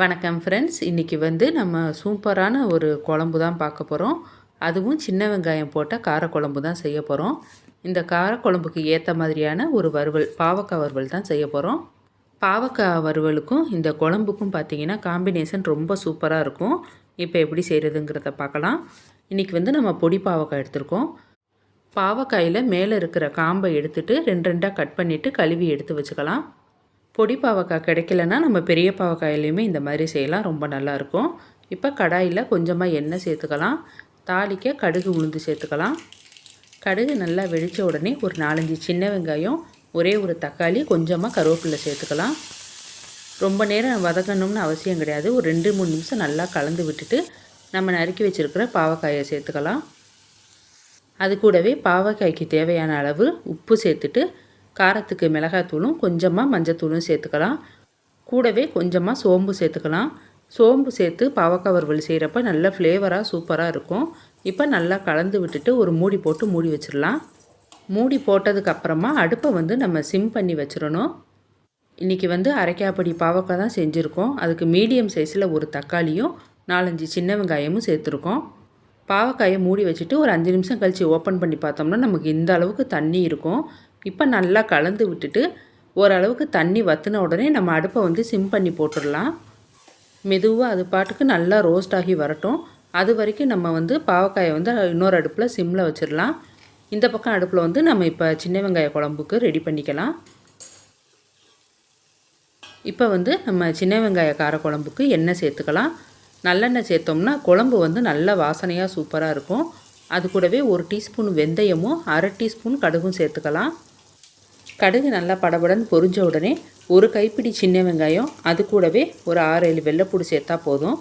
வணக்கம் ஃப்ரெண்ட்ஸ். இன்றைக்கி நம்ம சூப்பரான ஒரு குழம்பு தான் பார்க்க போகிறோம். அதுவும் சின்ன வெங்காயம் போட்ட காரக்குழம்பு தான் செய்ய போகிறோம். இந்த காரக்குழம்புக்கு ஏற்ற மாதிரியான ஒரு வறுவல், பாவக்காய் வறுவல் தான் செய்ய போகிறோம். பாவக்காய் வறுவலுக்கும் இந்த குழம்புக்கும் பார்த்திங்கன்னா காம்பினேஷன் ரொம்ப சூப்பராக இருக்கும். இப்போ எப்படி செய்கிறதுங்கிறத பார்க்கலாம். இன்றைக்கி நம்ம பொடி பாவக்காய் எடுத்திருக்கோம். பாவக்காயில் மேலே இருக்கிற காம்பை எடுத்துகிட்டு 2 கட் பண்ணிவிட்டு கழுவி எடுத்து வச்சுக்கலாம். பொடி பாவக்காய் கிடைக்கலன்னா நம்ம பெரிய பாவக்காயிலையுமே இந்த மாதிரி செய்யலாம், ரொம்ப நல்லாயிருக்கும். இப்போ கடாயில் கொஞ்சமாக எண்ணெய் சேர்த்துக்கலாம். தாளிக்க கடுகு உளுந்து சேர்த்துக்கலாம். கடுகு நல்லா வெடித்த உடனே ஒரு 4-5 சின்ன வெங்காயம், ஒரே ஒரு தக்காளி, கொஞ்சமாக கருவேப்பிலை சேர்த்துக்கலாம். ரொம்ப நேரம் வதக்கணும்னு அவசியம் கிடையாது. ஒரு 2-3 நிமிஷம் நல்லா கலந்து விட்டுட்டு நம்ம நறுக்கி வச்சுருக்கிற பாவக்காயை சேர்த்துக்கலாம். அது கூடவே பாவக்காய்க்கு தேவையான அளவு உப்பு சேர்த்துட்டு காரத்துக்கு மிளகாத்தூளும் கொஞ்சமாக மஞ்சத்தூளும் சேர்த்துக்கலாம். கூடவே கொஞ்சமாக சோம்பு சேர்த்துக்கலாம். சோம்பு சேர்த்து பாவக்காய் வறுவல் செய்கிறப்ப நல்ல ஃப்ளேவராக சூப்பராக இருக்கும். இப்போ நல்லா கலந்து விட்டுட்டு ஒரு மூடி போட்டு மூடி வச்சிடலாம். மூடி போட்டதுக்கப்புறமா அடுப்பை நம்ம சிம் பண்ணி வச்சிடணும். இன்றைக்கி அரைக்காப்படி பாவக்காய் தான் செஞ்சுருக்கோம். அதுக்கு மீடியம் சைஸில் ஒரு தக்காளியும் 4-5 சின்ன வெங்காயமும் சேர்த்துருக்கோம். பாவக்காயை மூடி வச்சுட்டு ஒரு 5 நிமிஷம் கழித்து ஓப்பன் பண்ணி பார்த்தோம்னா நமக்கு இந்த அளவுக்கு தண்ணி இருக்கும். இப்போ நல்லா கலந்து விட்டுட்டு ஓரளவுக்கு தண்ணி வற்றின உடனே நம்ம அடுப்பை சிம் பண்ணி போட்டுடலாம். மெதுவாக அது பாட்டுக்கு நல்லா ரோஸ்ட் ஆகி வரட்டும். அது வரைக்கும் நம்ம பாவக்காயை இன்னொரு அடுப்பில் சிம்மில் வச்சிடலாம். இந்த பக்கம் அடுப்பில் நம்ம இப்போ சின்ன வெங்காய குழம்புக்கு ரெடி பண்ணிக்கலாம். இப்போ நம்ம சின்ன வெங்காய காரக்குழம்புக்கு எண்ணெய் சேர்த்துக்கலாம். நல்லெண்ணெய் சேர்த்தோம்னா குழம்பு நல்ல வாசனையாக சூப்பராக இருக்கும். அது கூடவே 1 டீஸ்பூன் வெந்தயமும் 1/2 டீஸ்பூன் கடுகும் சேர்த்துக்கலாம். கடுகு நல்லா படபடன்னு பொரிஞ்ச உடனே ஒரு கைப்பிடி சின்ன வெங்காயம், அது கூடவே ஒரு 6-7 வெள்ளைப்பூடு சேர்த்தா போதும்.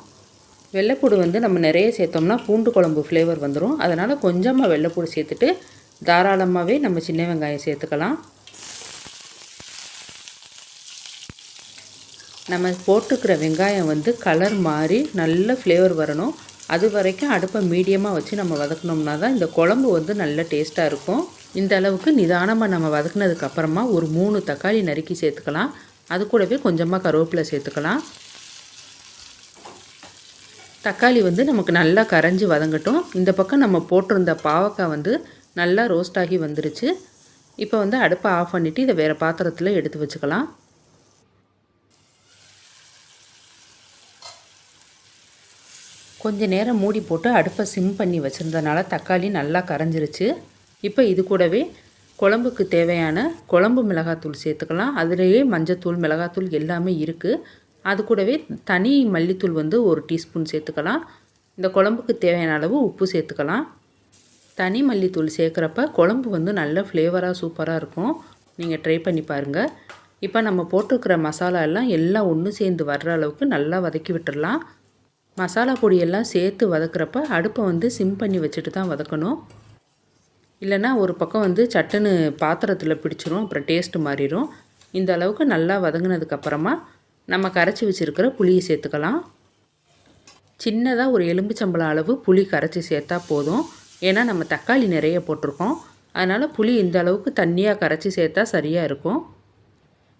வெள்ளைப்பூடு நம்ம நிறைய சேர்த்தோம்னா பூண்டு குழம்பு ஃப்ளேவர் வந்துடும். அதனால் கொஞ்சமாக வெள்ளைப்பூடு சேர்த்துட்டு தாராளமாகவே நம்ம சின்ன வெங்காயம் சேர்த்துக்கலாம். நம்ம போட்டுக்கிற வெங்காயம் கலர் மாறி நல்ல ஃப்ளேவர் வரணும். அது வரைக்கும் அடுப்பை மீடியமாக வச்சு நம்ம வதக்கினோம்னா தான் இந்த குழம்பு நல்ல டேஸ்ட்டாக இருக்கும். இந்த அளவுக்கு நிதானமாக நம்ம வதக்குனதுக்கப்புறமா ஒரு 3 தக்காளி நறுக்கி சேர்த்துக்கலாம். அது கூடவே கொஞ்சமாக கருவேப்பிலை சேர்த்துக்கலாம். தக்காளி நமக்கு நல்லா கரைஞ்சி வதங்கட்டும். இந்த பக்கம் நம்ம போட்டிருந்த பாவக்காய் நல்லா ரோஸ்ட் ஆகி வந்துருச்சு. இப்போ அடுப்பை ஆஃப் பண்ணிவிட்டு இதை வேறு பாத்திரத்தில் எடுத்து வச்சுக்கலாம். கொஞ்ச நேரம் மூடி போட்டு அடுப்பை சிம் பண்ணி வச்சுருந்தனால தக்காளி நல்லா கரைஞ்சிருச்சு. இப்போ இது கூடவே குழம்புக்கு தேவையான குழம்பு மிளகாத்தூள் சேர்த்துக்கலாம். அதிலேயே மஞ்சத்தூள், மிளகாத்தூள் எல்லாமே இருக்குது. அது கூடவே தனி மல்லித்தூள் 1 டீஸ்பூன் சேர்த்துக்கலாம். இந்த குழம்புக்கு தேவையான அளவு உப்பு சேர்த்துக்கலாம். தனி மல்லித்தூள் சேர்க்குறப்ப குழம்பு நல்ல ஃப்ளேவராக சூப்பராக இருக்கும். நீங்கள் ட்ரை பண்ணி பாருங்கள். இப்போ நம்ம போட்டிருக்கிற மசாலா எல்லாம் ஒன்று சேர்ந்து வர்ற அளவுக்கு நல்லா வதக்கி விட்டுடலாம். மசாலா பொடியெல்லாம் சேர்த்து வதக்குறப்ப அடுப்பை சிம் பண்ணி வச்சுட்டு தான் வதக்கணும். இல்லைனா ஒரு பக்கம் சட்டுன்னு பாத்திரத்தில் பிடிச்சிரும், அப்புறம் டேஸ்ட்டு மாறிடும். இந்த அளவுக்கு நல்லா வதங்கினதுக்கப்புறமா நம்ம கரைச்சி வச்சுருக்கிற புளியை சேர்த்துக்கலாம். சின்னதாக ஒரு எலும்புச்சம்பளம் அளவு புளி கரைச்சி சேர்த்தா போதும். ஏன்னா நம்ம தக்காளி நிறைய போட்டிருக்கோம். அதனால் புளி இந்த அளவுக்கு தண்ணியாக கரைச்சி சேர்த்தா சரியாக இருக்கும்.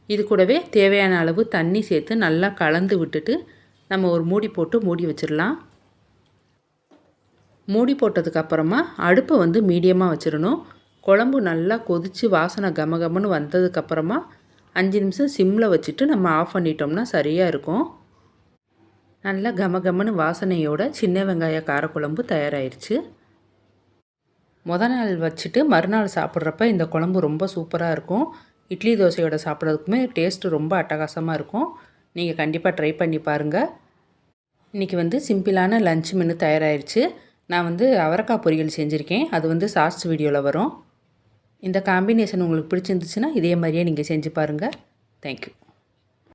இது கூடவே தேவையான அளவு தண்ணி சேர்த்து நல்லா கலந்து விட்டுட்டு நம்ம ஒரு மூடி போட்டு மூடி வச்சிடலாம். மூடி போட்டதுக்கப்புறமா அடுப்பை மீடியமாக வச்சிடணும். குழம்பு நல்லா கொதித்து வாசனை கமகமன்னு வந்ததுக்கப்புறமா 5 நிமிஷம் சிம்மில் வச்சுட்டு நம்ம ஆஃப் பண்ணிட்டோம்னா சரியாக இருக்கும். நல்லா கமகமன்னு வாசனையோட சின்ன வெங்காய காரக்குழம்பு தயாராகிடுச்சு. நாள் வச்சுட்டு மறுநாள் சாப்பிட்றப்ப இந்த குழம்பு ரொம்ப சூப்பராக இருக்கும். இட்லி தோசையோட சாப்பிட்றதுக்குமே டேஸ்ட்டு ரொம்ப அட்டகாசமாக இருக்கும். நீங்கள் கண்டிப்பாக ட்ரை பண்ணி பாருங்கள். இன்றைக்கி சிம்பிளான லஞ்ச் மெனு தயாராகிடுச்சு. நான் அவரைக்காய் பொரியல் செஞ்சுருக்கேன். அது ஷார்ட்ஸ் வீடியோவில் வரும். இந்த காம்பினேஷன் உங்களுக்கு பிடிச்சிருந்துச்சுன்னா இதே மாதிரியே நீங்கள் செஞ்சு பாருங்கள். தேங்க்யூ.